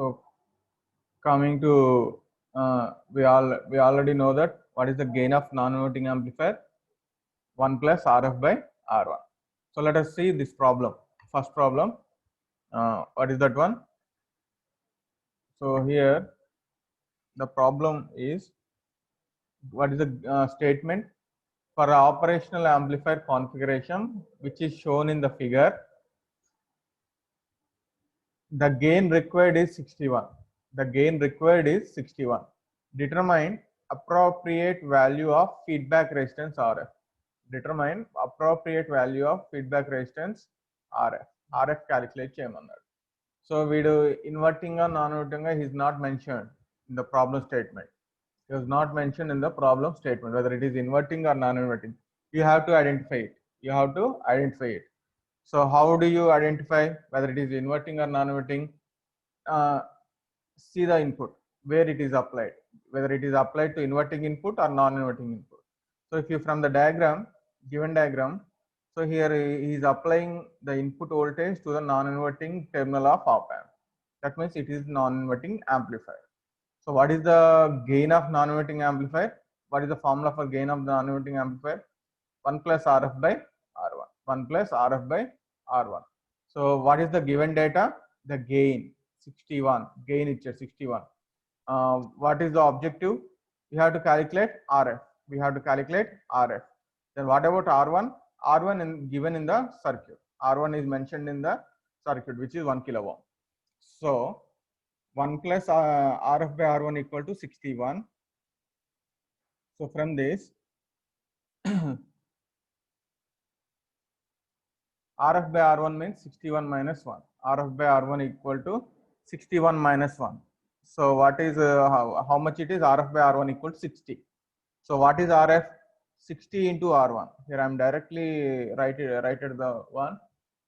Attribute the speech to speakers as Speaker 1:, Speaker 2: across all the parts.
Speaker 1: So coming to we already know that what is the gain of non-inverting amplifier? 1 plus RF by R1. So let us see this problem. First problem, what is that one? So here the problem is, what is the statement? For a operational amplifier configuration which is shown in the figure, the gain required is 61. The gain required is 61. Determine appropriate value of feedback resistance RF. Determine appropriate value of feedback resistance RF. RF calculate cheyamannadu. So వీడు inverting or non-inverting is not mentioned in the problem statement. It was not mentioned in the problem statement whether it is inverting or non-inverting. You have to identify it. You have to identify it. So how do you identify whether it is inverting or non-inverting? See the input where it is applied, whether it is applied to inverting input or non-inverting input. So if you from the diagram, given diagram, so here he is applying the input voltage to the non-inverting terminal of op amp. That means it is non-inverting amplifier. So what is the gain of non-inverting amplifier? What is the formula for gain of non-inverting amplifier? 1 plus RF by R1. 1 plus RF by R1. So what is the given data? The gain 61. Gain is 61. What is the objective? We have to calculate RF. We have to calculate RF. Then what about R1? R1 given in the circuit. R1 is mentioned in the circuit, which is 1 kilo ohm. So 1 plus RF by R1 equal to 61. So from this, RF by R1 means 61 minus 1. RF by R1 equal to 61 minus 1. So what is how much it is? RF by R1 equal to 60. So what is RF? 60 into R1. Here I am directly writed the one.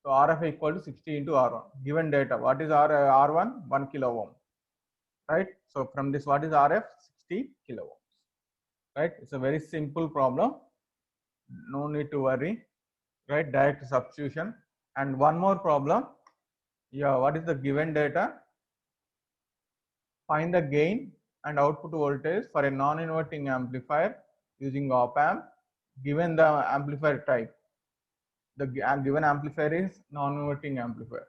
Speaker 1: So RF equal to 60 into R1. Given data, what is R1? 1 kilo ohm. Right. So from this, what is RF? 60 kilo ohms. Right. It's a very simple problem. No need to worry. Right. Direct substitution. And one more problem. Yeah. What is the given data? Find the gain and output voltage for a non-inverting amplifier using op amp, given the amplifier type. The given amplifier is non-inverting amplifier.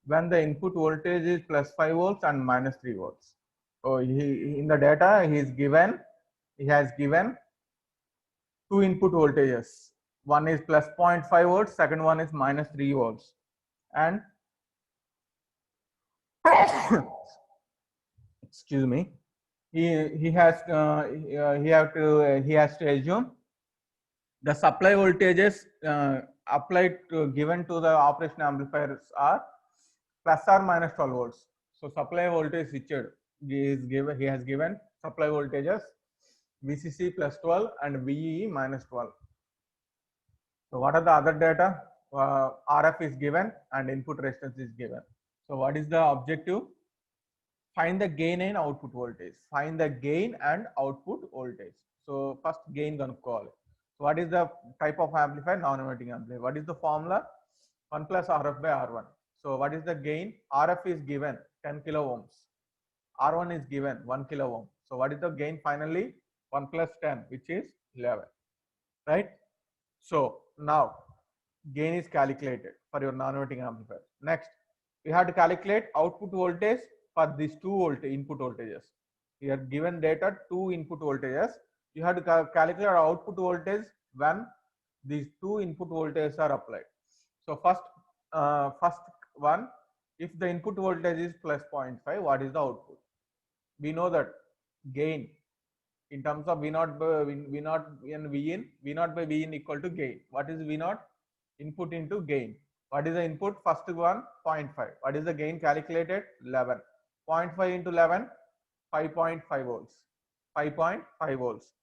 Speaker 1: When the input voltage is plus 5 volts and minus 3 volts. So in the data he has given two input voltages. One is plus 0.5 volts, second one is minus 3 volts. And excuse me, he has to assume the supply voltages applied to given to the operation amplifiers are plus or minus 12 volts. So supply voltage switched he has given supply voltages VCC plus 12 and VEE minus 12. So what are the other data? RF is given and input resistance is given. So what is the objective? Find the gain and output voltage. Find the gain and output voltage. So first gain gonna call. So what is the type of amplifier? Non-inverting amplifier. What is the formula? 1 plus RF by R1. So what is the gain? RF is given 10 kilo ohms. R1 is given 1 kilo ohm. So what is the gain finally? 1 plus 10, which is 11. Right? So now gain is calculated for your non-inverting amplifier. Next, we have to calculate output voltage for these two input voltages. Here given data, two input voltages. You have to calculate output voltage when these two input voltages are applied. So first one, if the input voltage is plus 0.5, what is the output? We know that gain in terms of V0 and Vin, V0 by Vin equal to gain. What is V0? Input into gain. What is the input? First one, 0.5. What is the gain calculated? 11. 0.5 into 11, 5.5 volts. 5.5 volts.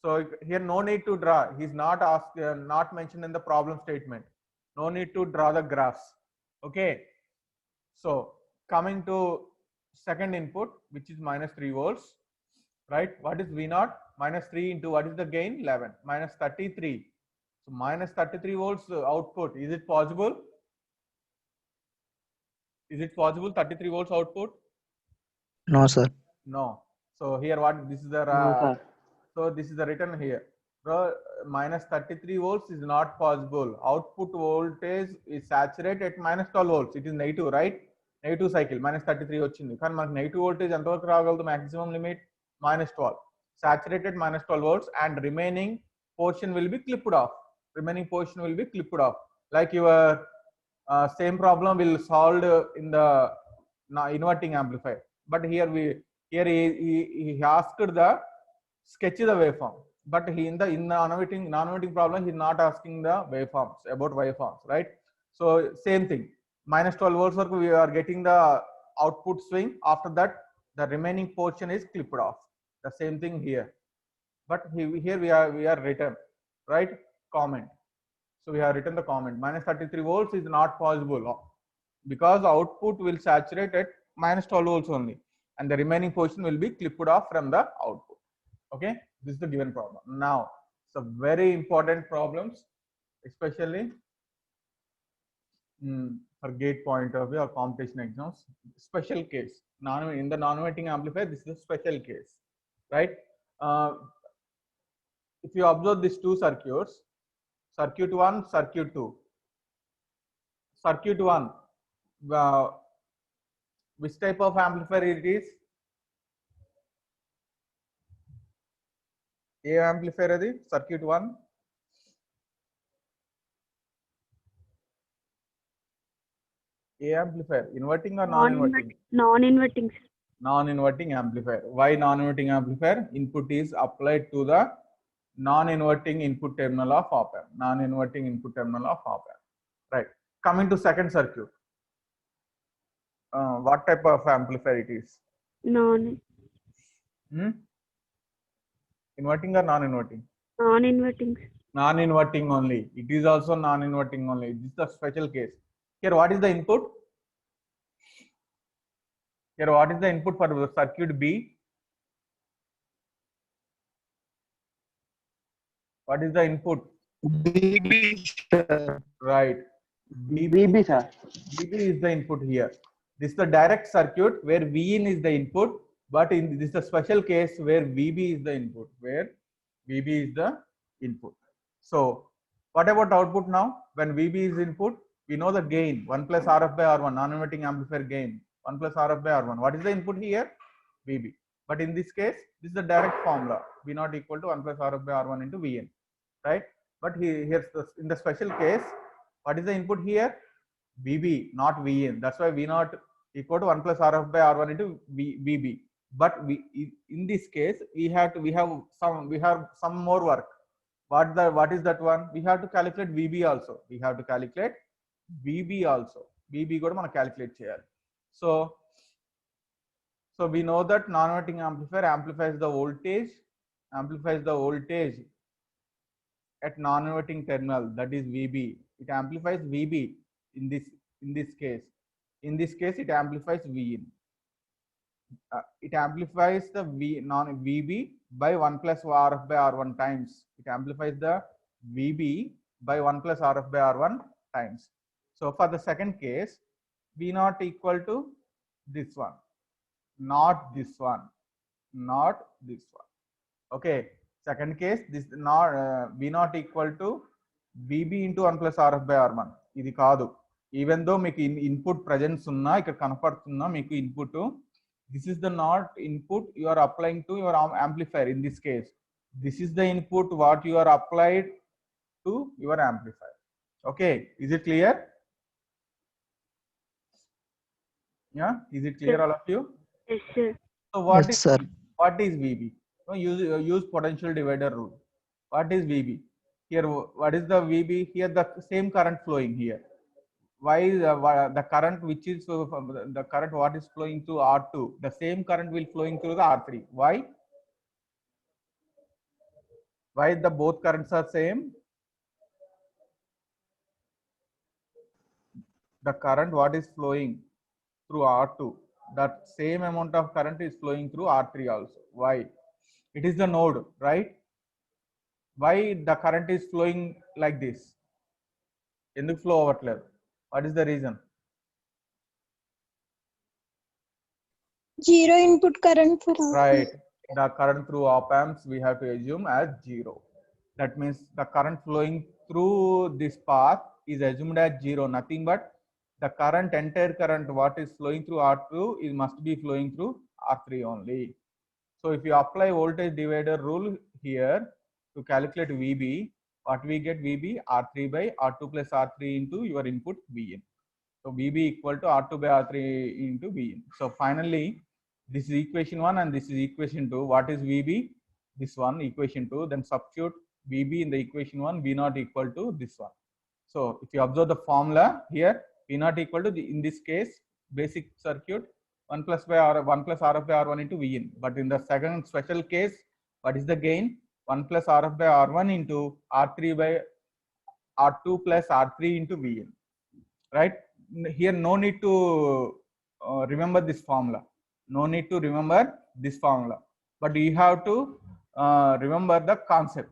Speaker 1: So here no need to draw. He's not asked, not mentioned in the problem statement. No need to draw the graphs. Okay. So coming to second input, which is minus 3 volts. Right? What is V0? Minus 3 into what is the gain? 11. Minus 33. So minus 33 volts output. Is it possible? Is it possible 33 volts output?
Speaker 2: No, sir.
Speaker 1: No. So here what this is the
Speaker 3: No, sir.
Speaker 1: so this is the written here. So minus 33 volts is not possible. Output voltage is saturated at minus 12 volts. It is negative, right? Negative cycle minus 33 వచ్చింది కానీ మనకు negative voltage ఎంతవరకు రాగలదు maximum limit minus 12. Saturated minus 12 volts and remaining portion will be clipped off. Remaining portion will be clipped off. Like your same problem will solved in the inverting amplifier. But here he asked the sketch the waveform. But he in the non-inverting problem, he's not asking the waveforms about waveforms, right? So same thing. Minus 12 volts we are getting the output swing. After that, the remaining portion is clipped off. The same thing here. But here we are written, right? Comment. So we have written the comment. Minus 33 volts is not possible because the output will saturate at minus 12 volts only, and the remaining portion will be clipped off from the output. Okay, this is the given problem. Now, some very important problems, especially for gate point of view or competition exams. Special case. In the non-inverting amplifier, this is a special case, right? If you observe these two circuits, circuit 1, circuit 2. Circuit 1, which type of amplifier it is? A amplifier adi circuit 1. A amplifier, inverting or non-inverting?
Speaker 4: Non-inverting.
Speaker 1: Non-inverting amplifier. Why non-inverting amplifier? Input is applied to the non-inverting input terminal of op-amp. Non-inverting input terminal of op-amp. Right. Coming to second circuit. What type of amplifier it is? Inverting or non-inverting?
Speaker 4: Non-inverting.
Speaker 1: Non-inverting only. It is also non-inverting only. This is the special case. Here, what is the input? Here, what is the input for the circuit B? What is the input?
Speaker 2: BB, sir.
Speaker 1: Right.
Speaker 3: BB, sir.
Speaker 1: BB is the input here. This is the direct circuit where Vin is the input, but in this is the special case where VB is the input, where VB is the input. So what about output now? When VB is input, we know the gain 1 plus RF by R1, non-inverting amplifier gain 1 plus RF by R1. What is the input here? VB. But in this case, this is the direct formula. V naught equal to 1 plus RF by R1 into Vn, right? But here's in the special case, what is the input here? VB, not Vn. That's why V naught equal to 1 plus RF by R1 into VB. But in this case, we have some more work. What is that one? We have to calculate VB also. We have to calculate VB also. VB కూడా మనం calculate చేయాలి. So we know that non-inverting amplifier amplifies the voltage at non-inverting terminal, that is VB. It amplifies VB in this case. In this case, it amplifies Vin. It amplifies the VB by 1 plus RF by R1 times. It amplifies the VB by 1 plus RF by R1 times. So for the second case, V naught equal to this one, not this one, not this one. Okay. Second case, this not V naught equal to VB into 1 plus RF by R1. ఇది కాదు. Even though మీకు input presence ఉన్నా ఇక్కడ కనపడుతున్నా మీకు input, this is the not input you are applying to your amplifier. In this case, this is the input what you are applied to your amplifier. Okay, is it clear? Yeah, is it clear, all of you?
Speaker 4: Yes, sir.
Speaker 1: So
Speaker 2: Yes, sir.
Speaker 1: what is VB? So use potential divider rule. What is VB? Here, what is the VB? Here, the same current flowing here. Why the current which is the current what is flowing through R2, the same current will flowing through the R3. Why the both currents are same? The current what is flowing through R2, that same amount of current is flowing through R3 also. Why? It is the node, right? Why the current is flowing like this? ఎందుకు flow అవ్వట్లేదు? What is the reason?
Speaker 5: Zero input current for all.
Speaker 1: Right. The current through op amps we have to assume as 0. That means the current flowing through this path is assumed as 0. Nothing but the current, entire current, what is flowing through R2 is must be flowing through R3 only. So if you apply voltage divider rule here to calculate VB, what we get VB R3 by R2 plus R3 into your input Vn. So VB equal to R2 by R3 into Vn. So finally, this is equation 1 and this is equation 2. What is VB? This one, equation 2. Then substitute VB in the equation 1, V naught equal to this one. So if you observe the formula here, V naught equal to, in this case, basic circuit, 1 plus RF by R1 into Vn. But in the second special case, what is the gain? 1 plus RF by R1 into R3 by R2 plus R3 into Vn. Right? Here no need to remember this formula. No need to remember this formula. But you have to remember the concept.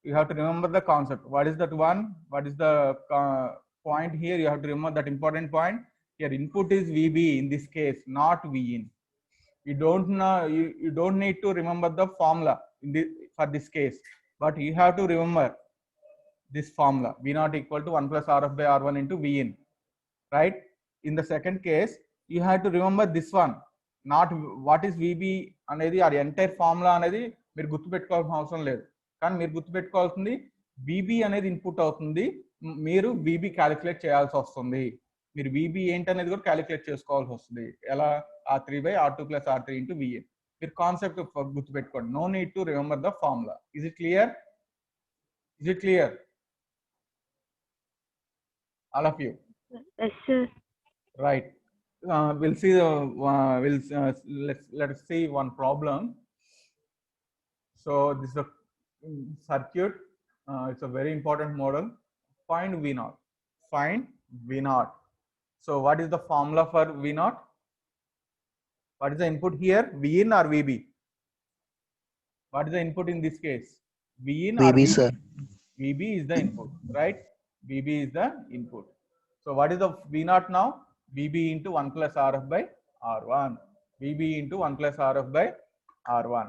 Speaker 1: You have to remember the concept. What is that one? What is the point here? You have to remember that important point. Here input is VB in this case, not Vin. You don't know. You don't need to remember the formula in this, for this case. But you have to remember this formula. V naught equal to 1 plus RF by R1 into Vin. Right? In the second case, you have to remember this one. Not what is VB అనేది ఆ entire formula అనేది మీరు గుర్తుపెట్టుకోవాల్సిన అవసరం లేదు. కానీ మీరు గుర్తుపెట్టుకోవాల్సింది VB అనేది ఇన్పుట్ అవుతుంది, మీరు VB క్యాలిక్యులేట్ చేయాల్సి వస్తుంది. మీరు VB ఏంటి అనేది కూడా క్యాలిక్యులేట్ చేసుకోవాల్సి వస్తుంది. ఎలా? R3 by R2 plus R3 into Vn. మీరు కాన్సెప్ట్ గుర్తుపెట్టుకోండి. No need to remember the formula. Is it clear? Is it clear? All of you?
Speaker 4: Yes, sir.
Speaker 1: Right. We'll see the let's see one problem. So this is a circuit. It's a very important model. Find V naught. Find V naught. So what is the formula for V naught? What is the input here? Vin or VB? What is the input in this case? Vin or
Speaker 2: VB, sir.
Speaker 1: VB is the input, right? VB is the input. So what is the V naught now? VB into 1 plus RF by R1. VB into 1 plus RF by R1.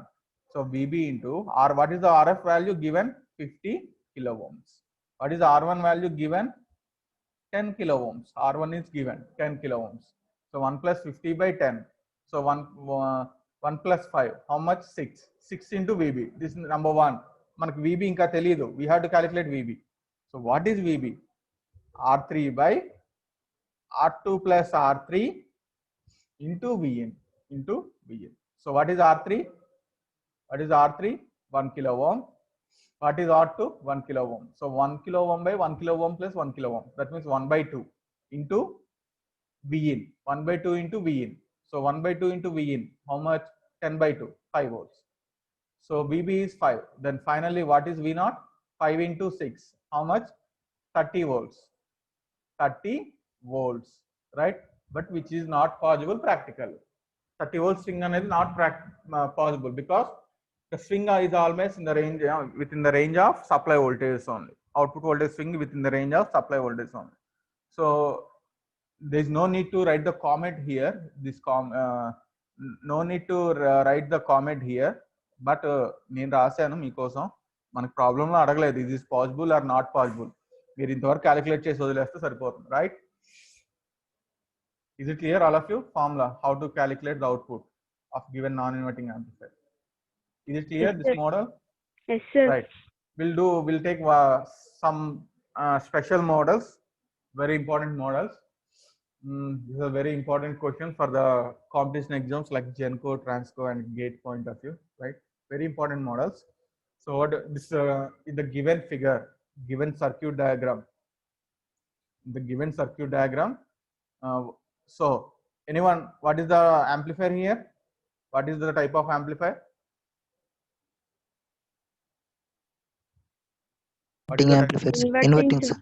Speaker 1: So VB into R. What is the RF value given? 50 kilo ohms. What is the R1 value given? 10 kilo ohms. R1 is given 10 kilo ohms. So 1 plus 50 by 10. So 1 plus 5. How much? 6. 6 into VB. This is number 1. మనకు VB ఇంకా తెలియదు. We have to calculate VB. So what is VB? R3 by R2 plus R3 into Vn. So what is R3? What is R3? 1 kilo ohm. What is R2? 1 kilo ohm. So 1 kilo ohm by 1 kilo ohm plus 1 kilo ohm. That means 1 by 2 into Vn. 1 by 2 into Vn. So 1 by 2 into Vn. How much? 10 by 2. 5 volts. So VB is 5. Then finally what is V naught? 5 into 6. How much? 30 volts. 30 volts, right? But which is not possible practically. 30 volt swing is not possible because the swing is always in the range, within the range of supply voltage only. Output voltage swing within the range of supply voltage only. So there is no need to write the comment here. No need to write the comment here. But నేను రాశాను మీకోసం. మనకు ప్రాబ్లంలో అడగలేదు ఇది is possible are not possible. మీరు ఇంతవరకు calculate చేసి వదిలేస్తే సరిపోతుంది, right? Is it clear, all of you? Formula, how to calculate the output of given non-inverting amplifier. Is it clear,
Speaker 4: Yes,
Speaker 1: this
Speaker 4: sir.
Speaker 1: model?
Speaker 4: Yes, sir.
Speaker 1: Right. We'll take some special models, very important models. This is a very important question for the competition exams like Genco, Transco, and GATE point of view, right? Very important models. So what this in the given figure, given circuit diagram. The given circuit diagram. So anyone, what is the amplifier here? What is the type of amplifier?
Speaker 2: Inverting amplifiers. Inverting, sir.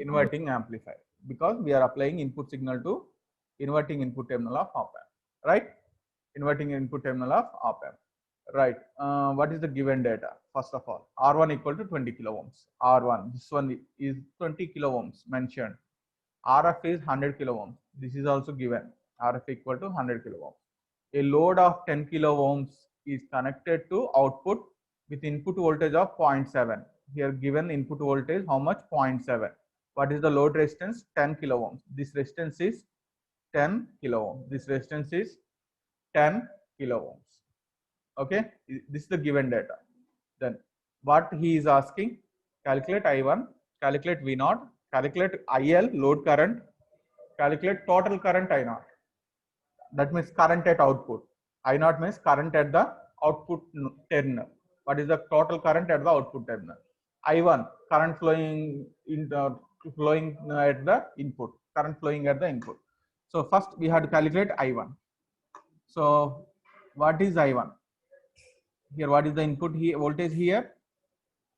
Speaker 1: Inverting amplifier, because we are applying input signal to inverting input terminal of op amp, right? Inverting input terminal of op amp, right? What is the given data? First of all, R1 equal to 20 kilo ohms. R1, this one is 20 kilo ohms mentioned. RF is 100 kilo ohms. This is also given. RF equal to 100 kilo ohms. a load of 10 kilo ohms is connected to output with input voltage of 0.7. Here given input voltage, how much? 0.7. What is the load resistance? 10 kilo ohms. This resistance is 10 kilo ohms. This resistance is 10 kilo ohms. Okay, this is the given data. Then what he is asking, calculate I1, calculate V0, calculate IL, load current, calculate total current I0. That means current at output. I0 means current at the output terminal. What is the total current at the output terminal? I1, current flowing at the input, current flowing at the input. So first we have to calculate I1. So what is I1? Here, what is the input here? Voltage here.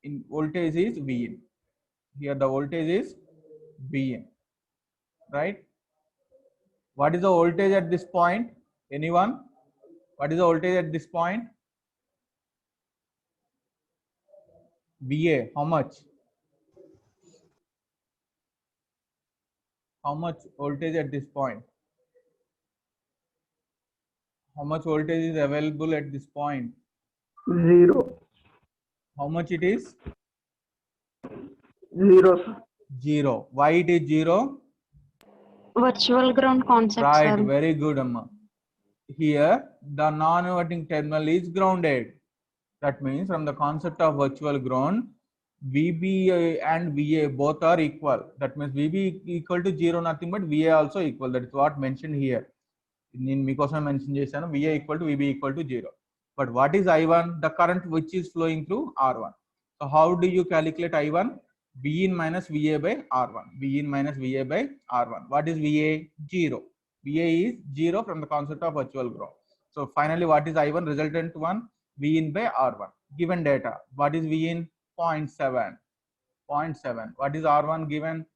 Speaker 1: In voltage is Vin. Here the voltage is Vin. Right? What is the voltage at this point? Anyone? What is the voltage at this point? VA. How much? How much voltage at this point? How much voltage is available at this point?
Speaker 3: 0.
Speaker 1: How much it is?
Speaker 3: 0, sir.
Speaker 1: 0. Why it is 0?
Speaker 4: Virtual ground concept,
Speaker 1: Right,
Speaker 4: sir.
Speaker 1: very good, Amma. Here, the non-inverting terminal is grounded. That means from the concept of virtual ground, VB and VA both are equal. That means VB equal to 0, nothing but VA also equal. That is what mentioned here. In Mikosam mentioned Jason, VA equal to VB equal to 0. But what is I1? The current which is flowing through R1. So how do you calculate I1? V in minus VA by R1. V in minus VA by R1. What is VA? 0. VA is 0 from the concept of virtual ground. So finally, what is I1? Resultant one, V in by R1. Given data. What is V in? 0.7. 0.7. What is R1 given?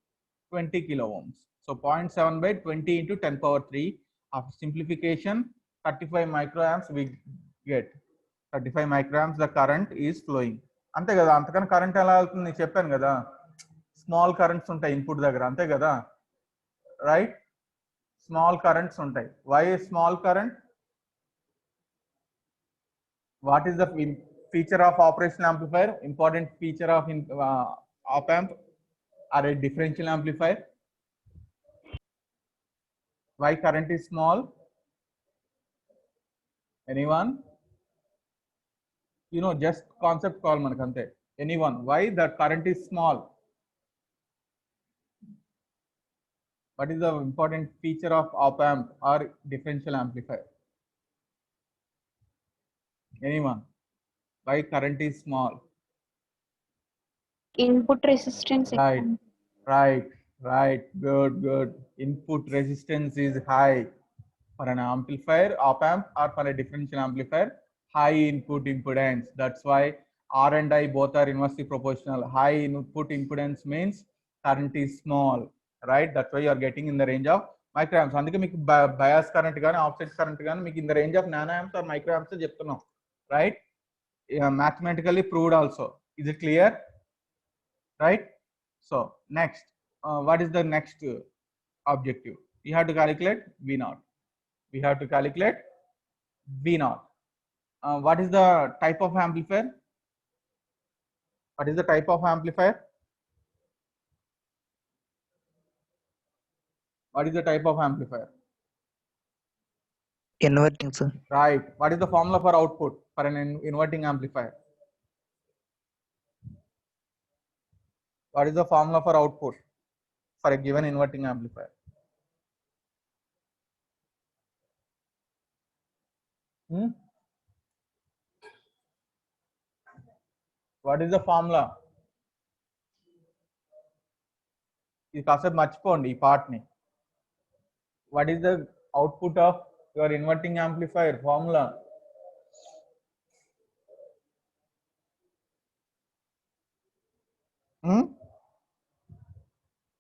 Speaker 1: 20 kilo ohms. So 0.7 by 20 into 10 power 3. After simplification, 35 microamps we get. 35 microamps the current is flowing. అంతే కదా, అంతకన్నా current ఎలా వెళ్తుంది నేను చెప్పాను కదా, small currents ఉంటాయి input దగ్గర, అంతే కదా, రైట్? స్మాల్ కరెంట్స్ ఉంటాయి. Why small current? What is the feature of operational amplifier? Important feature of op amp or a differential amplifier. Why current is small? Anyone? You know, just concept call manakante. Anyone? Why the current is small? What is the important feature of op amp or differential amplifier? Anyone? Why current is small?
Speaker 4: Input resistance.
Speaker 1: Right. Good. Input resistance is high for an amplifier, op amp, or for a differential amplifier. High input impedance. That's why R and I both are inversely proportional. High input impedance means current is small, right? That's why you are getting in the range of microamps. అందుకే మీకు bias current గానీ offset current గానీ మీకు in the range of nanoamps or microamps చెప్తున్నాం, right? Mathematically proved also. Is it clear? Right? So next, what is the next objective? We have to calculate V0. We have to calculate V0. What is the type of amplifier? What is the type of amplifier? What is the type of amplifier?
Speaker 2: Inverting, sir.
Speaker 1: Right. What is the formula for output for an inverting amplifier? What is the formula for output for a given inverting amplifier? What is the formula? ఇది కాసేపు మర్చిపోండి ఈ part ని. What is the output of your inverting amplifier formula?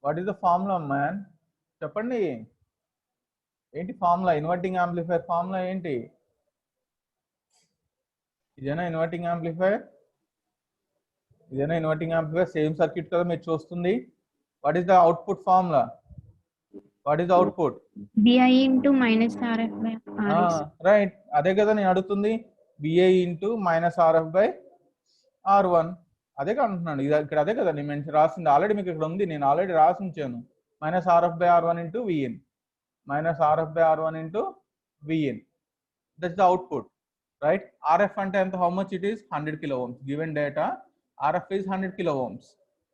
Speaker 1: What is the formula, man? చెప్పండి ఏంటి formula? Inverting amplifier formula ఏంటి? ఇదేనా inverting amplifier? ఇదేనా ఇన్వర్టింగ్ యాంప్లిఫైర్? సేమ్ సర్క్యూట్ కదా మీరు చూస్తుంది. What is the output formula? What is the output?
Speaker 4: BI into minus RF by RS.
Speaker 1: Right. అదే కదా నేను అడుగుతుంది. BI into minus RF by R1. అదే అంటున్నాను. ఇది ఇక్కడ అదే కదా నేను రాసింది ఆల్రెడీ మీకు ఇక్కడ ఉంది. నేను ఆల్రెడీ రాసి ఉంచాను. Minus RF by R1 into VN. Minus RF by R1 into VN. That's the output. Right? RF అంటే ఎంత? How much it is? 100 kilo ohms. Given data, RF is 100 kilo ohms.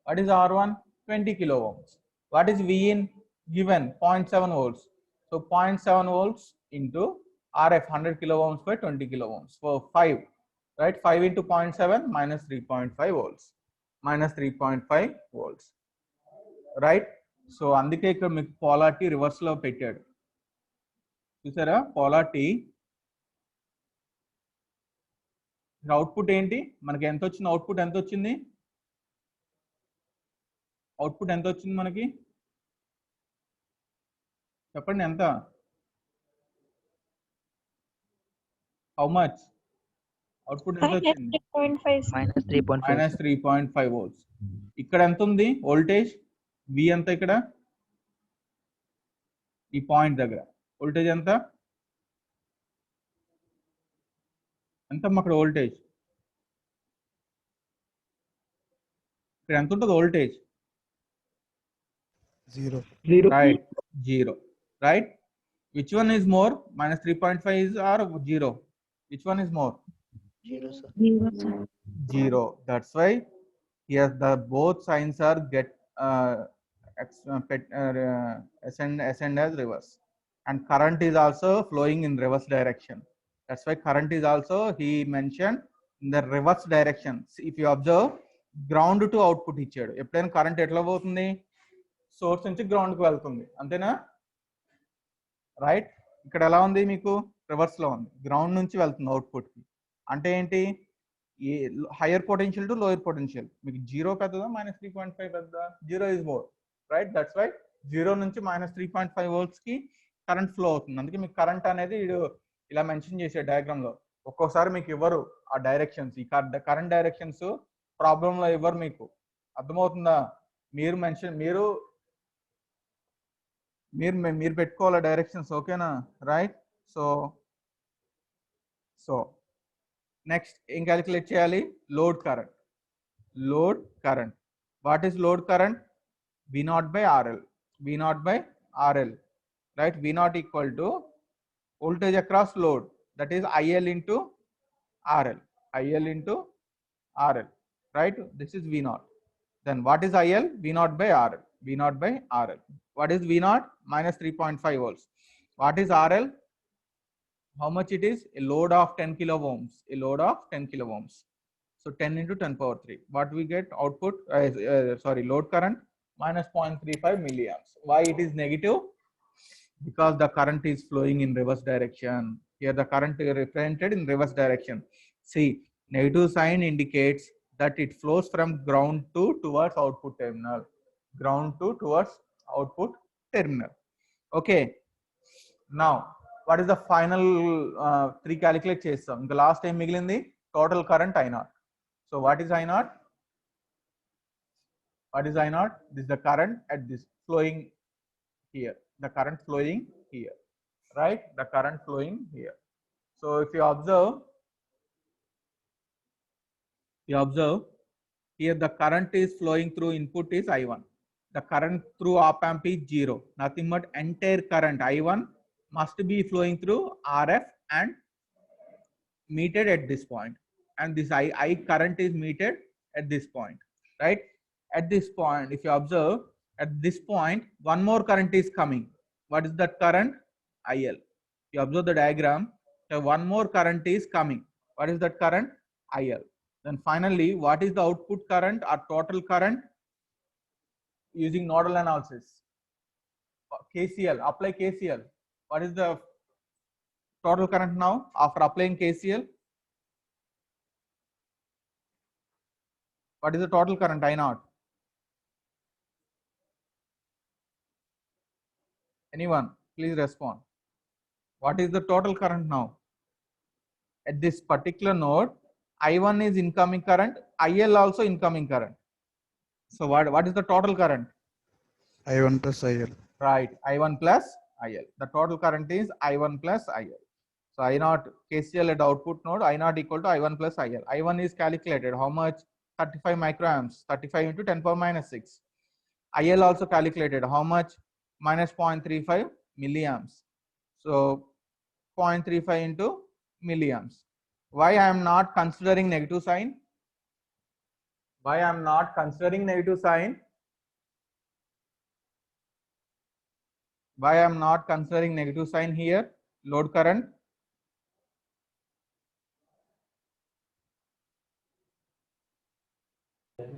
Speaker 1: What is R1? 20 kilo ohms. What is VN? Given 0.7 volts. So 0.7 volts into RF 100 kilo ohms by 20 kilo ohms. So 5, right? 5 into 0.7 minus 3.5 volts. Minus 3.5 volts. Right? So అందుకే ఇక్కడ మీకు polarity reverse లో పెట్టాడు. చూసారా? polarity output ఏంటి? మనకి ఎంత వచ్చింది? అవుట్పుట్ ఎంత వచ్చింది? అవుట్పుట్ ఎంత వచ్చింది మనకి? చెప్పండి ఎంత? How much? అవుట్పుట్ ఎంత వచ్చింది?
Speaker 2: -3.5
Speaker 1: -3.5 volts. ఇక్కడ ఎంత ఉంది వోల్టేజ్? V ఎంత ఇక్కడ? ఈ పాయింట్ దగ్గర వోల్టేజ్ ఎంత? ఎంత అక్కడ వోల్టేజ్? ఇక్కడ ఎంత ఉంటుంది voltage?
Speaker 3: 0.
Speaker 1: Right, 0. Right? Which one is more? -3.5 is or 0? Which one is more?
Speaker 2: 0, sir.
Speaker 4: 0, sir.
Speaker 1: 0. That's why here the both signs are get ascend as reverse, and current is also flowing in reverse direction. That's why current is also he mentioned in the reverse direction. If you observe, ground to output ఇచ్చాడు. ఎప్పుడైనా current ఎట్లా పోతుంది? Source నుంచి ground కి వెళ్తుంది, అంతేనా? Right. ఇక్కడ ఎలా ఉంది మీకు? రివర్స్ లో ఉంది. గ్రౌండ్ నుంచి వెళ్తుంది అవుట్పుట్ కి. అంటే ఏంటి? ఈ higher potential to lower potential. మీకు 0 పెద్దదా -3.5 పెద్దదా? 0 is more. Right. That's why 0 నుంచి -3.5 volts కి కరెంట్ ఫ్లో అవుతుంది. అందుకే మీకు కరెంట్ అనేది ఇలా మెన్షన్ చేసే డయాగ్రామ్ లో. ఒక్కోసారి మీకు ఇవ్వరు ఆ డైరెక్షన్స్. ఈ కరెంట్ డైరెక్షన్స్ ప్రాబ్లమ్ లో ఇవ్వరు మీకు. అర్థమవుతుందా? మీరు పెట్టుకోవాలి డైరెక్షన్స్. ఓకేనా? రైట్. సో నెక్స్ట్ ఏం క్యాలిక్యులేట్ చేయాలి? Load current. Load current. What is load current? V0 by RL. V0 by RL. Right? V0 equal to voltage across load. That is IL into RL. IL into RL. Right? This is V0. Then what is IL? V0 by RL. V0 by RL. What is V0? -3.5 volts. What is RL? How much it is? A load of 10 kilo ohms. A load of 10 kilo ohms. So 10 into 10 power 3. What we get? Output, load current -0.35 milliamps. Why it is negative? Because the current is flowing in reverse direction. Here the current is represented in reverse direction. See, negative sign indicates that it flows from ground to towards output terminal. Ground to towards output terminal. Okay. Now, what is the final 3 calculate chestam? The last time migilindi total current I0. So what is I0? What is I0? This is the current at this flowing here. The current flowing here. Right? The current flowing here. So if you observe here the current is flowing through input is I1. The current through op amp is 0. Nothing but entire current I1 must be flowing through RF and metered at this point. And this I current is metered at this point. Right? At this point, if you observe, at this point, one more current is coming. What is that current? IL. You observe the diagram, so one more current is coming. What is that current? IL. Then finally, what is the output current or total current? Using nodal analysis. KCL, apply KCL. What is the total current now after applying KCL? What is the total current I0? Anyone, please respond. What is the total current now? At this particular node, I1 is incoming current, IL also incoming current. So what is the total current?
Speaker 3: I1 plus IL.
Speaker 1: Right, I1 plus IL. The total current is I1 plus IL. So I0 KCL at output node, I0 equal to I1 plus IL. I1 is calculated. How much? 35 microamps. 35 into 10 power minus 6. IL also calculated. How much? Minus 0.35 milliamps. So 0.35 into milliamps. Why I am not considering negative sign? Why I am not considering negative sign? Why I am not considering negative sign here? Load current.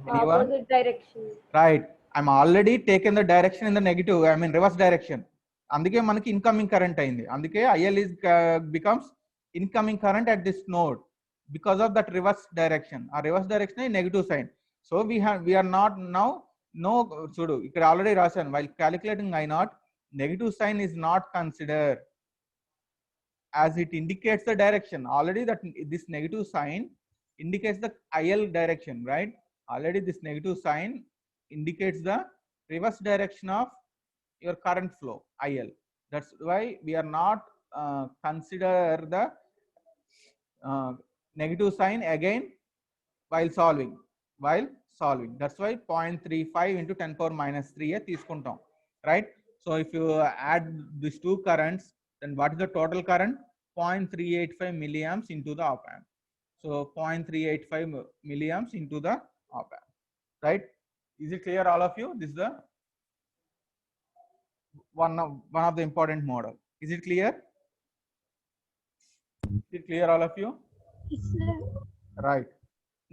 Speaker 1: Anyone?
Speaker 6: Opposite direction.
Speaker 1: Right. I'm already taken the direction in the negative. I mean reverse direction. అందుకే మనకి incoming current అయింది. అందుకే IL is becomes incoming current at this node because of that reverse direction. ఆ reverse direction is negative sign. So we are not now చూడు ఇక్కడ already రాశాను. While calculating I0, negative sign is not considered as it indicates the direction. Already that this negative sign indicates the IL direction, right? Already this negative sign indicates the reverse direction of your current flow IL. That's why we are not consider the negative sign again while solving. That's why 0.35 into 10 power minus 3 తీసుకుంటాం, right? So if you add these two currents, then what is the total current? 0.385 milliamps into the op amp. So 0.385 milliamps into the op amp, right? Is it clear, all of you? This is the one of the important model. Is it clear? Is it clear, all of you? Right.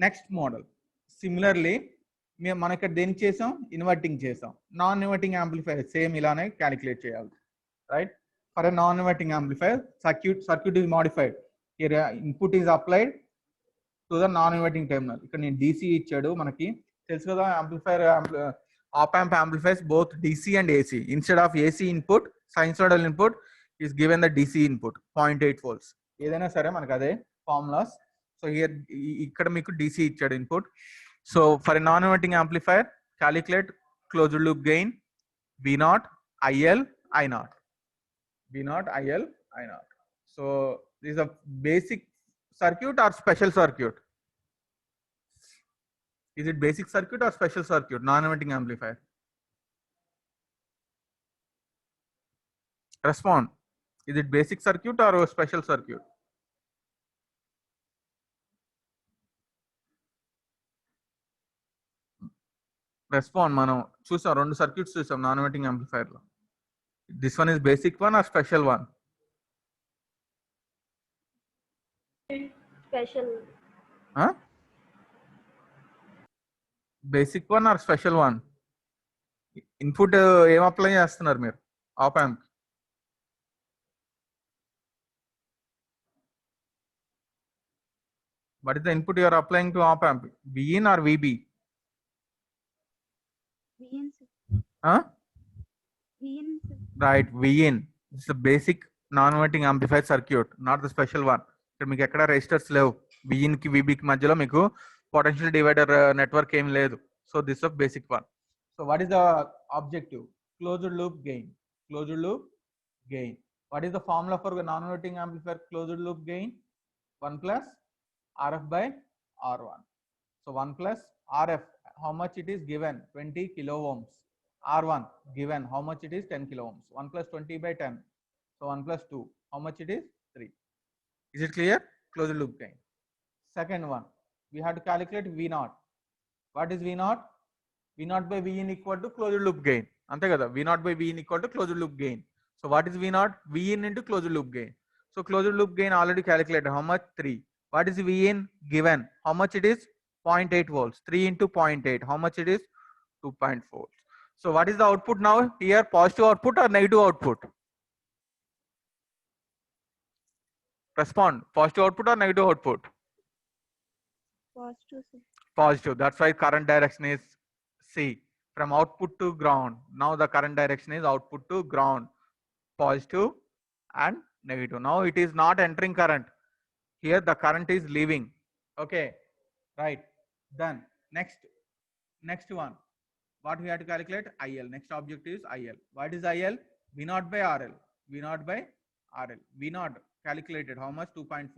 Speaker 1: Next model. Similarly, మనం ఇక్కడ దేనికి చేసాం? Inverting చేసాం. Non inverting amplifier same ఇలానే calculate చేయాలి, right? For a non inverting amplifier circuit is modified. Here input is applied to the non inverting terminal. ఇక్కడ నేను DC ఇచ్చాడు, మనకి తెలుసు కదా amplifier op amp amplifies both DC and AC. Instead of AC input, sinusoidal input is given the DC input 0.8 volts. ఏదైనా సరే మనకు అదే ఫార్ములాస్. సో హియర్ ఇక్కడ మీకు DC ఇచ్చాడు input. So for a non inverting amplifier calculate closed loop gain V0 IL I0. V0 IL I0. So this is a basic circuit or special circuit? Is it basic circuit or special circuit? Non-inverting amplifier. Respond. Is it basic circuit or a special circuit? Respond. మనం చూసాం, రెండు circuits చూసాం non inverting amplifier లో. This one is basic one or special one?
Speaker 6: Special.
Speaker 1: Huh? Basic one or special one? Input ఏం apply చేస్తున్నారు మీరు op amp? What is the input you are applying to op amp? Vin or VB?
Speaker 4: Vin, sir.
Speaker 1: Huh?
Speaker 4: Vin, sir.
Speaker 1: Right, Vin. It's a basic non-inverting amplifier circuit, not the special one. ఇక్కడ మీకు ఎక్కడ resistors లేవు. Vin కి VB కి మధ్యలో మీకు potential divider network ఏం లేదు. So this is a basic one. So what is the objective? Closed loop gain. Closed loop gain. What is the formula for the non-inverting amplifier closed loop gain? 1 plus RF by R1. So 1 plus RF, how much it is given? 20 kilo ohms. R1 given, how much it is? 10 kilo ohms. 1 plus 20 by 10. So 1 plus 2, how much it is? 3. Is it clear? Closed loop gain. Second one, we have to calculate V0. What is V0? V0 by Vin equal to closed loop gain. Ante kada, V0 by Vin equal to closed loop gain. So what is V0? Vin into closed loop gain. So closed loop gain already calculated. How much? 3. What is Vin given? How much it is? 0.8 volts. 3 into 0.8. How much it is? 2.4. So what is the output now? Here positive output or negative output? Respond. Positive output or negative output?
Speaker 4: Positive, sir.
Speaker 1: Positive. That's why current direction is C. From output to ground. Now the current direction is output to ground. Positive and negative. Now it is not entering current. Here the current is leaving. Okay. Right. Done. Next one. what we have to calculate? IL. Next object is IL. What is IL? V naught by RL. V naught by RL. V naught calculated how much? 2.4.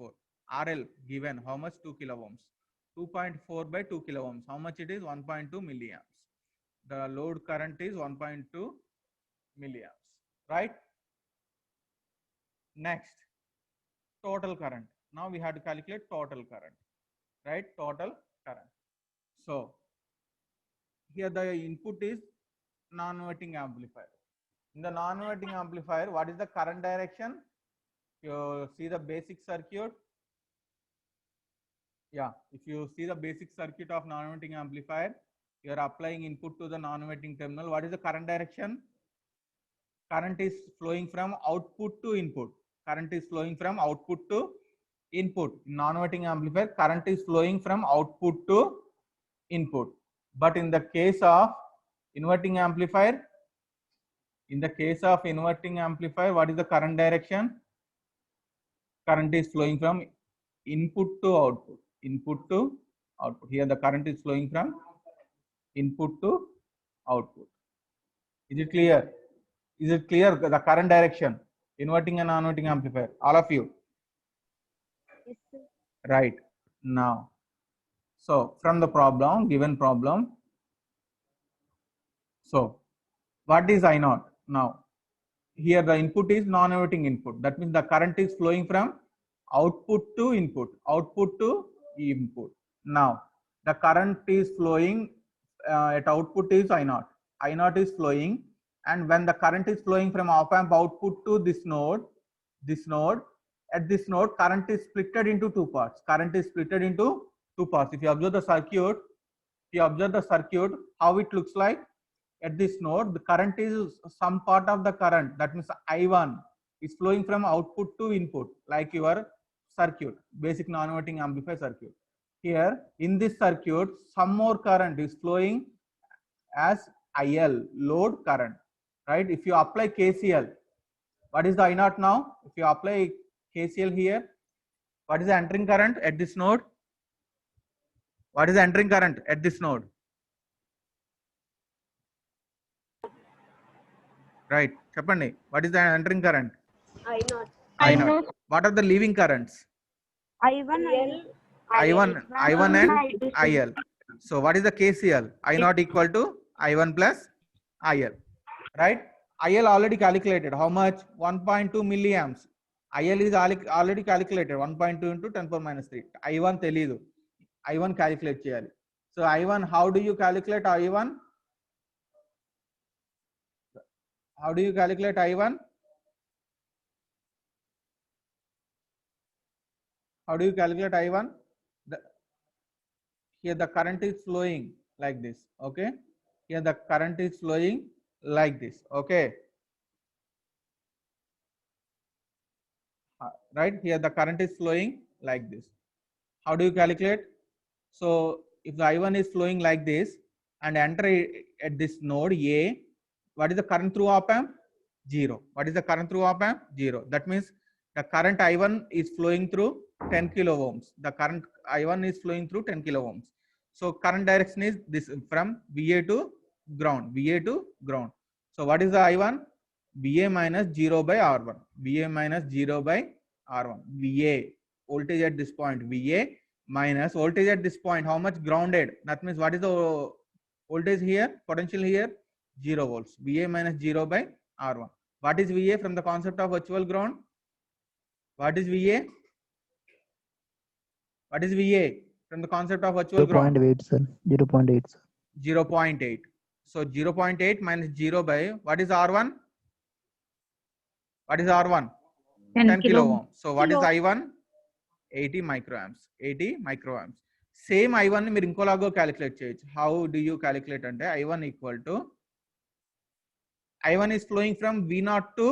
Speaker 1: RL given how much? 2 kilo ohms. 2.4 by 2 kilo ohms. How much it is? 1.2 milliamps. The load current is 1.2 milliamps. Right? Next, total current. Now we have to calculate total current. Right? Total current. So here the input is non-inverting amplifier. In the non-inverting amplifier, what is the current direction? You see the basic circuit. Yeah, if you see the basic circuit of non-inverting amplifier, you are applying input to the non-inverting terminal. What is the current direction? Current is flowing from output to input. Current is flowing from output to input. In non-inverting amplifier, current is flowing from output to input. But in the case of inverting amplifier, what is the current direction? Current is flowing from input to output. Input to output. Here the current is flowing from input to output. Is it clear? Is it clear the current direction? Inverting and non-inverting amplifier. All of you.
Speaker 4: Yes, sir.
Speaker 1: Right. Now. So from the problem, given problem. So what is I naught? Now here the input is non-inverting input. That means the current is flowing from output to input. Output to input. Now the current is flowing at output is I naught. I naught is flowing, and when the current is flowing from op amp output to this node, at this node current is splitted into two parts. Current is splitted into two parts. If you observe the circuit, how it looks like at this node, the current is some part of the current. That means I1 is flowing from output to input, like your circuit, basic non-inverting amplifier circuit. Here in this circuit, some more current is flowing as IL, load current, right? If you apply KCL, what is the I naught now? If you apply KCL here, what is the entering current at this node? What is the entering current at this node? Right, Chapandi, what is the entering current? I naught. What are the leaving currents?
Speaker 4: I1,
Speaker 1: I1 and IL. So what is the KCL? I naught equal to I1 plus IL, right? IL already calculated. How much? 1.2 milliamps. IL is already calculated. 1.2 into 10 power minus 3. I1 telidu. I1 calculate cheyali. So I1, how do you calculate I1? How do you calculate I1? How do you calculate I1? Here the current is flowing like this. Okay. Here the current is flowing like this. Okay. Right. Here the current is flowing like this. How do you calculate? So if the I1 is flowing like this and enter at this node A, what is the current through op amp? 0. What is the current through op amp? 0. That means the current I1 is flowing through 10 kilo ohms. The current I1 is flowing through 10 kilo ohms. So current direction is this from VA to ground. VA to ground. So what is the I1? VA minus 0 by R1. VA minus 0 by R1. VA voltage at this point. VA minus voltage at this point. How much? Grounded. That means what is the voltage here? Potential here? 0 volts. VA minus 0 by R1. What is VA from the concept of virtual ground? What is VA? What is VA from the concept of virtual ground?
Speaker 2: 0.8, sir. 0.8, sir.
Speaker 1: 0.8. So 0.8 minus 0 by what is R1? What is R1? 10 kilo ohm. So what is I1? 80 microamps. 80 microamps. Same I1 మీరు ఇంకోలాగా calculate చేయొచ్చు. How do you calculate అంటే I1 equal to I1 is flowing from V0 to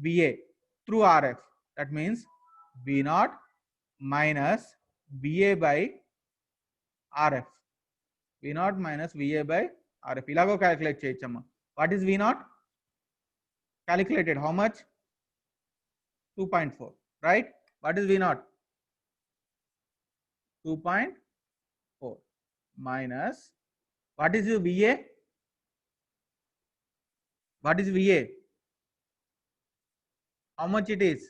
Speaker 1: VA through RF. That means V0 minus VA by RF. V0 minus VA by RF. ఇలాగో calculate చేయొచ్చమ్మా. What is V0? Calculated. How much? 2.4. Right? What is V0? 2.4 minus what is your VA? What is VA? How much it is?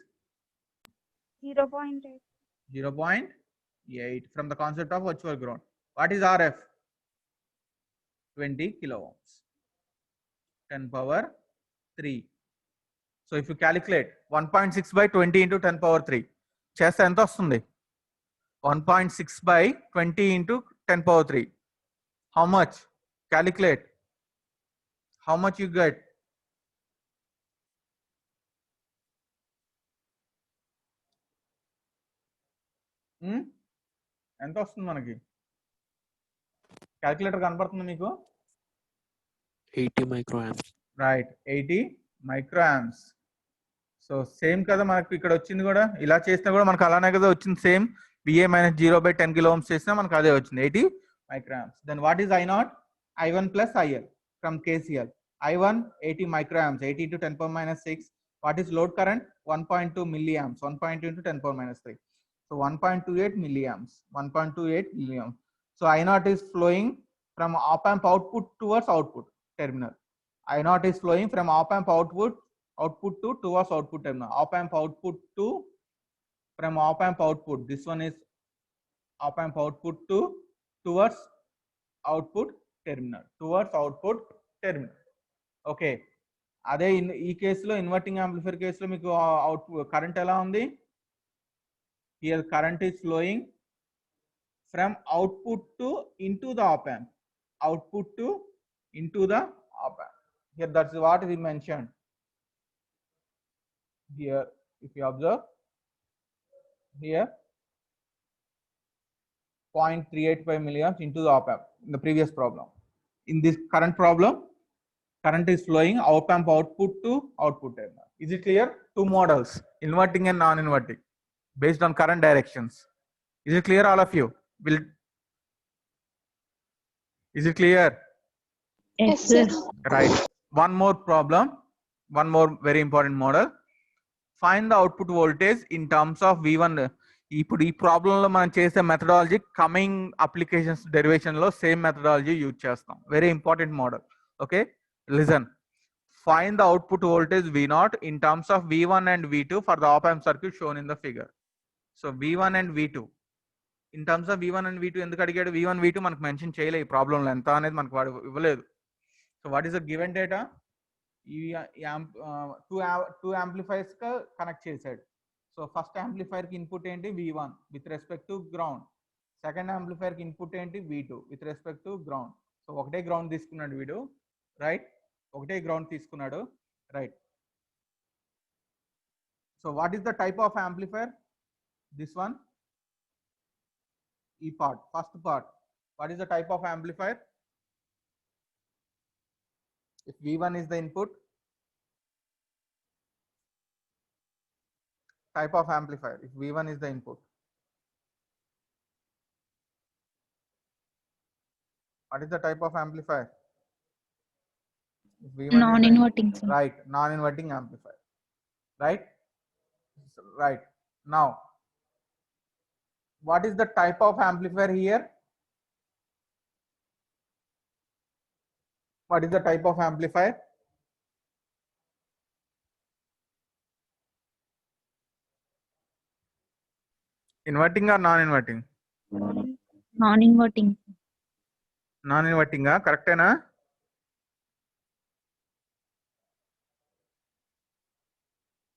Speaker 4: 0.8.
Speaker 1: 0.8 from the concept of virtual ground. What is RF? 20 kilo ohms. 10 power 3. So if you calculate 1.6 by 20 into 10 power 3, చేస్తే ఎంత వస్తుంది? 1.6 by 20 into 10 power 3. How much? Calculate. How much you get? ఎంత వస్తుంది మనకి? Calculator కనపడుతుంది మీకు?
Speaker 6: 80 microamps.
Speaker 1: Right, 80 microamps. So same కదా మనకి ఇక్కడ వచ్చింది కూడా. ఇలా చేసినా కూడా మనకు అలానే కదా వచ్చింది. Same VA minus 0 by 10 kilo ohms చేసినా మనకు అదే వచ్చింది, 80 microamps. Then what is I0? I1 plus IL from KCL. I1 80 microamps, 80 into 10 power minus 6. What is load current? 1.2 milliamps. 1.2 into 10 power minus 3. So 1.28 milliamps. 1.28 milliamps. So I0 is flowing from op amp output towards output terminal. I0 is flowing from op amp output to towards output terminal. Op amp output to from op amp output. This one is op amp output to towards output terminal. Towards output terminal. Okay. అదే ఈ కేసులో inverting amplifier కేసులో మీకు output current ఎలా ఉంది? Here current is flowing from output to into the op amp. Output to into the op amp. Here that's what we mentioned. Here if you observe here 0.385 milliamps into the op amp in the previous problem. In this current problem, current is flowing op amp output to output terminal. Is it clear? Two models, inverting and non-inverting, based on current directions. Is it clear, all of you? Is it clear?
Speaker 5: Yes, sir.
Speaker 1: Right. One more problem, one more very important model. Find the output voltage in terms of V1. ఇప్పుడు ఈ ప్రాబ్లంలో మనం చేసే methodology coming applications derivation లో same methodology use చేస్తాం. Very important model. Okay, listen. Find the output voltage V0 in terms of V1 and V2 for the op amp circuit shown in the figure. So V1 and V2. In terms of V1 and V2 ఎందుకు అడిగాడు? V1 V2 మనకు mention చేయలేదు ఈ ప్రాబ్లంలో, ఎంత అనేది మనకు వాడు ఇవ్వలేదు. So what is the given data? Two amplifiers గా కనెక్ట్ చేశాడు. సో ఫస్ట్ యాంప్లిఫైర్ కి ఇన్పుట్ ఏంటి? V1 with respect to ground. Second amplifier కి ఇన్పుట్ ఏంటి? V2 with respect to ground. So ఒకటే గ్రౌండ్ తీసుకున్నాడు వీడు, రైట్? ఒకటే గ్రౌండ్ తీసుకున్నాడు, right? So what is the type of amplifier? This one, ఈ part, first part. What is the type of amplifier? If V1 is the input, type of amplifier. If V1 is the input, what is the type of amplifier? If V1
Speaker 5: Non-inverting, sir.
Speaker 1: right, non-inverting amplifier, right? Right. Now, what is the type of amplifier here? What is the type of amplifier? Inverting or non-inverting?
Speaker 5: Non-inverting.
Speaker 1: Non-inverting, correct na?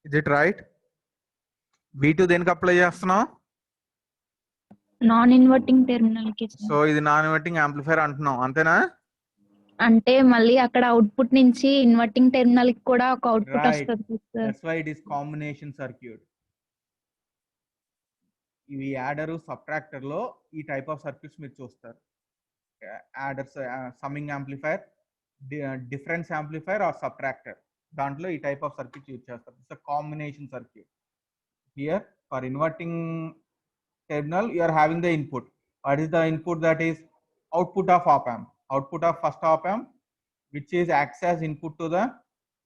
Speaker 1: Is it right? V2 దేనికి apply చేస్తున్నాం?
Speaker 5: Non-inverting terminal కి, sir.
Speaker 1: So ఇది non inverting amplifier అంటున్నాం, అంతేనా?
Speaker 5: అంటే మళ్ళీ అక్కడ output నుంచి ఇన్వర్టింగ్ టెర్మినల్ కి కూడా ఒక అవుట్పుట్
Speaker 1: Right.
Speaker 5: వస్తుంది, sir.
Speaker 1: That's why it is combination circuit. ఇవి యాడర్ సబ్ట్రాక్టర్ లో ఈ టైప్ ఆఫ్ సర్క్యూట్స్ మీరు చూస్తారు. Adders, summing amplifier, difference amplifier or subtractor, దాంట్లో ఈ టైప్ ఆఫ్ సర్క్యూట్ యూజ్ చేస్తారు. It's combination circuit. Here for inverting terminal you are having the input. What is the input? That is output of op amp, output of first op amp, which is acts as input to the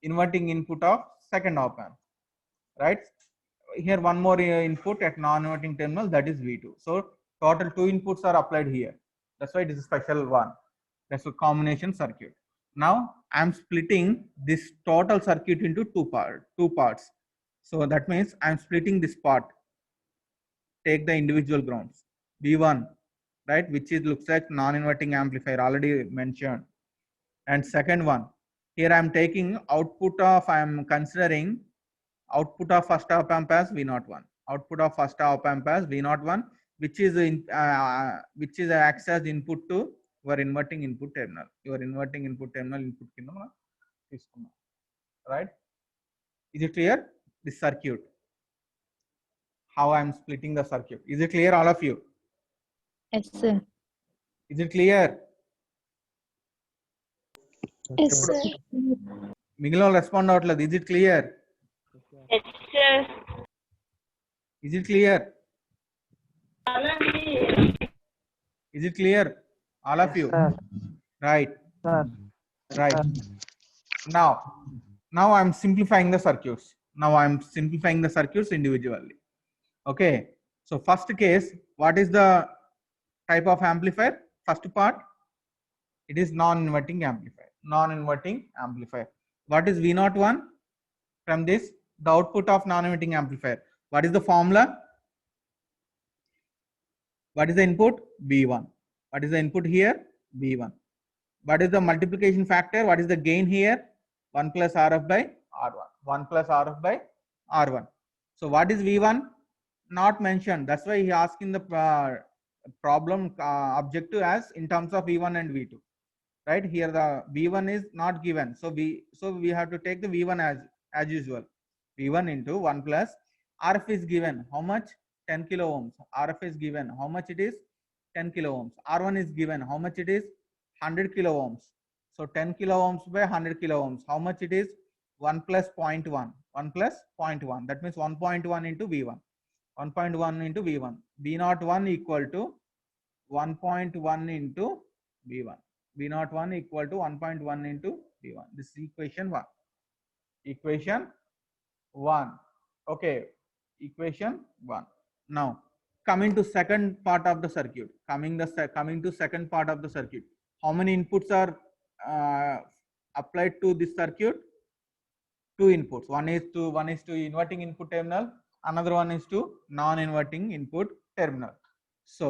Speaker 1: inverting input of second op amp, right? Here one more input at non-inverting terminal, that is V2. So total two inputs are applied here. That's why it is a special one. That's a combination circuit. Now I'm splitting this total circuit into two parts. So that means I'm splitting this part. Take the individual grounds. V1, right, which is looks like non-inverting amplifier, already mentioned. And second one, here I'm taking output of, I'm considering output of first op amp as V01. Output of first op amp as V01, which is acts as input to your inverting input terminal. Your inverting input terminal input kinda తీసుకున్నాం, right? Is it clear? This circuit, how I'm splitting the circuit. Is it clear, all of you?
Speaker 5: Yes, sir.
Speaker 1: Is it clear?
Speaker 5: Yes, sir.
Speaker 1: మిగిలిన వాళ్ళు respond అవ్వట్లేదు. Is it clear?
Speaker 4: Yes, sir.
Speaker 1: Is it clear? Is it clear, all of you?
Speaker 3: Sir.
Speaker 1: Right,
Speaker 3: Sir.
Speaker 1: right. Now I'm simplifying the circuits. Now I'm simplifying the circuits individually. Okay, so first case, what is the type of amplifier? First part, it is non-inverting amplifier. Non-inverting amplifier. What is V01? From this, the output of non-inverting amplifier. What is the formula? What is the input? B1. What is the input here? B1. What is the multiplication factor? What is the gain here? 1 plus RF by R1. 1 plus RF by R1. So what is V1? Not mentioned. That's why he asking the problem objective as in terms of V1 and V2. Right here, the V1 is not given. So we have to take the V1 as usual. V1 into 1 plus RF is given. How much? 10 kilo ohms. RF is given. How much it is? 10 kilo ohms. R1 is given. How much it is? 100 kilo ohms. So 10 kilo ohms by 100 kilo ohms. How much it is? 1 plus 0.1. 1 plus 0.1. That means 1.1 into V1. 1.1 into V1. V01 equal to 1.1 into V1. V01 equal to 1.1 into V1. This is equation 1. Equation 1. Okay. Equation 1. Now coming to second part of the circuit. Coming to second part of the circuit. How many inputs are applied to this circuit? 2 inputs. One is to inverting input terminal. Another one is to non-inverting input terminal. So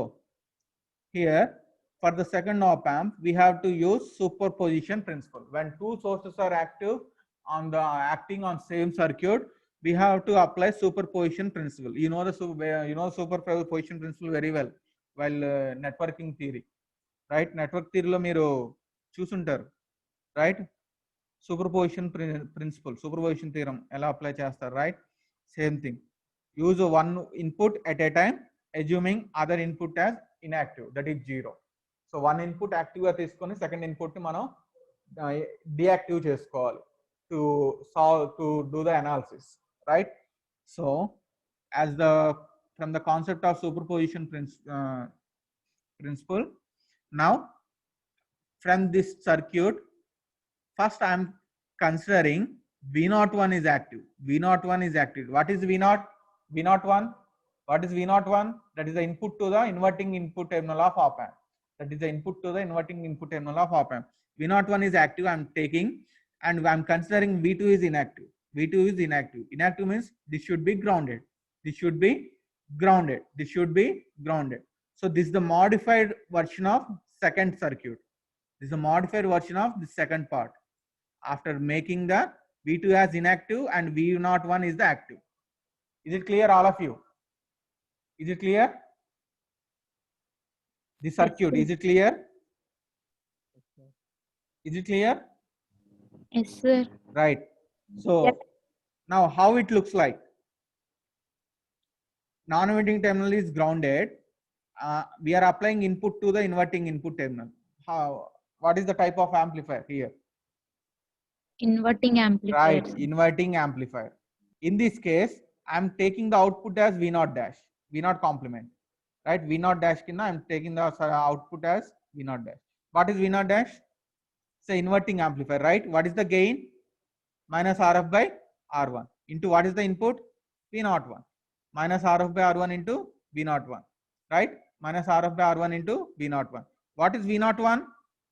Speaker 1: here, for the second op amp, we have to use superposition principle. When two sources are acting on same circuit, we have to apply superposition principle. You know superposition principle very well while networking theory, right? Network theory lo meeru chusuntaru, right? Superposition principle, superposition theorem ela apply chestaru, right? Same thing. Use one input at a time, assuming other input as inactive, that is 0. So one input active గా తీసుకొని second input ని మనం deactive చేసుకోవాలి to do the analysis, right? So from the concept of superposition principle, now from this circuit, first I am considering V01 is active. V01 is active. What is V0? V01. What is V01? That is the input to the inverting input terminal of op amp. That is the input to the inverting input terminal of op amp. V01 is active. I am taking, and I am considering V2 is inactive. V2 is inactive. Inactive means this should be grounded. This should be grounded. This should be grounded. So this is the modified version of second circuit. This is the modified version of the second part. After making the V2 as inactive and V01 is the active. Is it clear, all of you? Is it clear? The circuit, is it clear? Is it clear?
Speaker 5: Yes, sir.
Speaker 1: Right. So
Speaker 4: Yes.
Speaker 1: now how it looks like. Non-inverting terminal is grounded. We are applying input to the inverting input terminal. What is the type of amplifier here?
Speaker 5: Inverting amplifier.
Speaker 1: Right, inverting amplifier. In this case, I am taking the output as V0 dash, V0 complement. Right, V0 dash kinda I am taking the output as V0 dash. What is V0 dash? It's an inverting amplifier, right? What is the gain? Minus RF by R1 into what is the input? V01. Minus RF by R1 into V01. Right? Minus RF by R1 into V01. What is V01?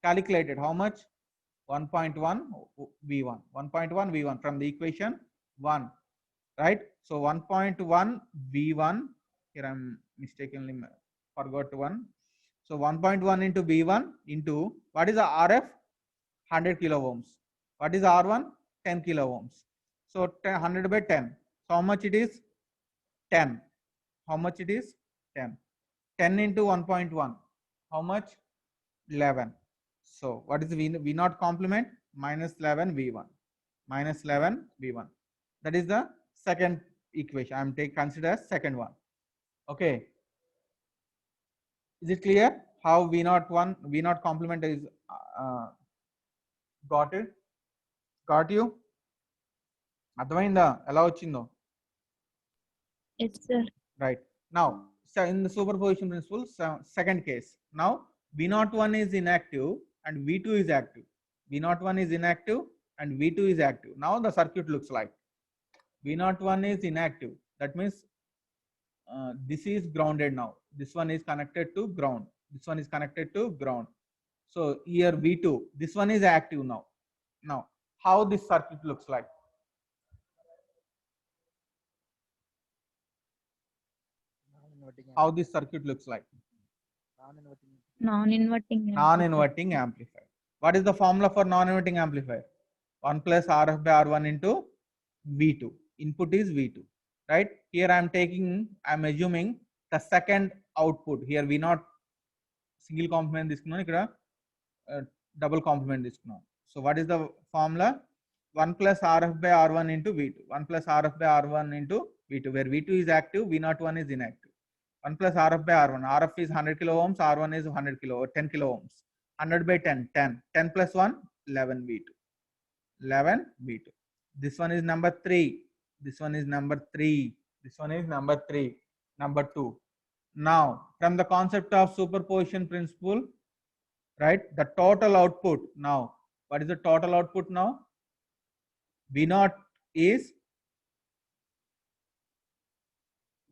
Speaker 1: Calculated. How much? 1.1 V1, 1.1 V1 from the equation 1, right? So 1.1 V1, here I'm mistakenly forgot one. So 1.1 into V1 into, what is the RF? 100 kilo ohms. What is R1? 10 kilo ohms. So 100 by 10. So how much it is? 10. How much it is? 10. 10 into 1.1. How much? 11. So what is V naught complement? Minus 11 V1. Minus 11 V1. That is the second equation. I am consider as second one. Okay. Is it clear how V naught complement is got it? Got you? అర్థమైందా ఎలా వచ్చిందో?
Speaker 5: Yes, sir.
Speaker 1: Right. Now, so in the superposition principle, second case. Now, V01 is inactive and V2 is active. V01 is inactive and V2 is active. Now the circuit looks like V01 is inactive. That means this is grounded now. This one is connected to ground. This one is connected to ground. So here V2, this one is active now. Now, how this circuit looks like? How this circuit looks like?
Speaker 5: Non-inverting.
Speaker 1: Non-inverting amplifier. What is the formula for non-inverting amplifier? 1 plus RF by R1 into V2. Input is V2, right? Here I am assuming the second output. Here V0 single complement తీసుకున్నాను, ఇక్కడ double complement తీసుకున్నాను. So what is the formula? 1 plus RF by R1 into V2. 1 plus RF by R1 into V2, where V2 is active, V01 is inactive. 1 plus RF by R1. RF is 100 kilo ohms, R1 is 10 kilo ohms. 100 by 10, 10. 10 plus 1, 11 V2. 11 V2. This one is number 3. This one is number 3. This one is number 3. Number 2. Now, from the concept of superposition principle, right, the total output. Now, what is the total output now? V0 is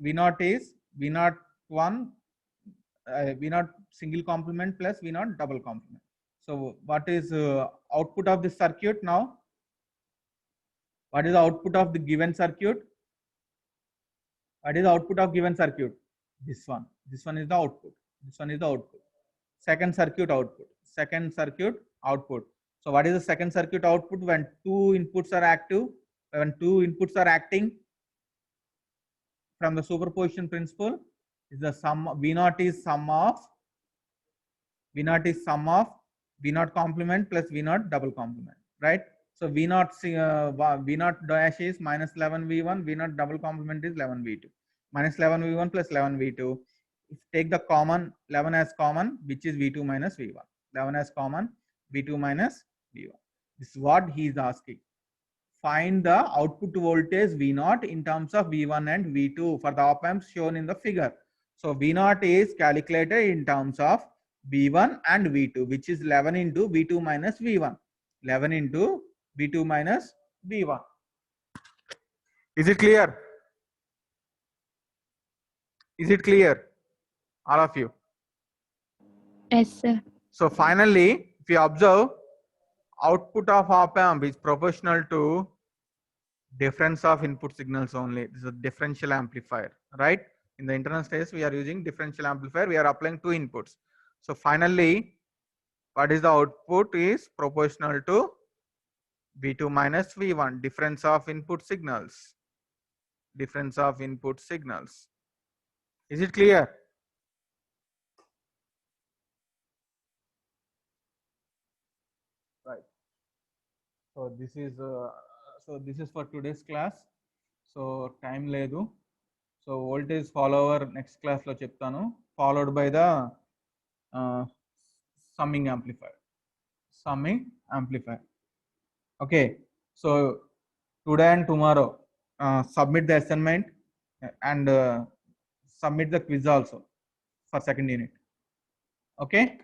Speaker 1: V01 V0 single complement plus V0 double complement. So what is output of this circuit now? What is the output of the given circuit? What is the output of given circuit? This one. This one is the output. This one is the output. Second circuit output. Second circuit output. So what is the second circuit output when two inputs are active? When two inputs are acting from the superposition principle, is the sum. V0 is sum of V0 complement plus V0 double complement, right? So V0 dash is minus 11 V1, V0 double complement is 11 V2. Minus 11 V1 plus 11 V2. If take the common, 11 as common, which is V2 minus V1. 11 as common, V2 minus V1. This is what he is asking. Find the output voltage V0 in terms of V1 and V2 for the op amps shown in the figure. So V0 is calculated in terms of V1 and V2, which is 11 into V2 minus V1. 11 into V2 minus V1. Is it clear? Is it clear? All of you?
Speaker 5: Yes, sir.
Speaker 1: So finally, if you observe, output of op amp is proportional to difference of input signals only. This is a differential amplifier, right? In the internal stage, we are using differential amplifier. We are applying two inputs. So finally, what is the output is proportional to V2 minus V1, difference of input signals. Difference of input signals. Is it clear? Right. So this is for today's class. So time ledu. So voltage follower next class lo cheptanu, followed by the summing amplifier. Summing amplifier. Okay. So today and tomorrow submit the assignment and submit the quiz also for second unit. Okay.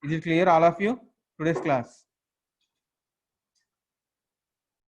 Speaker 1: Is it clear all of you? Today's class.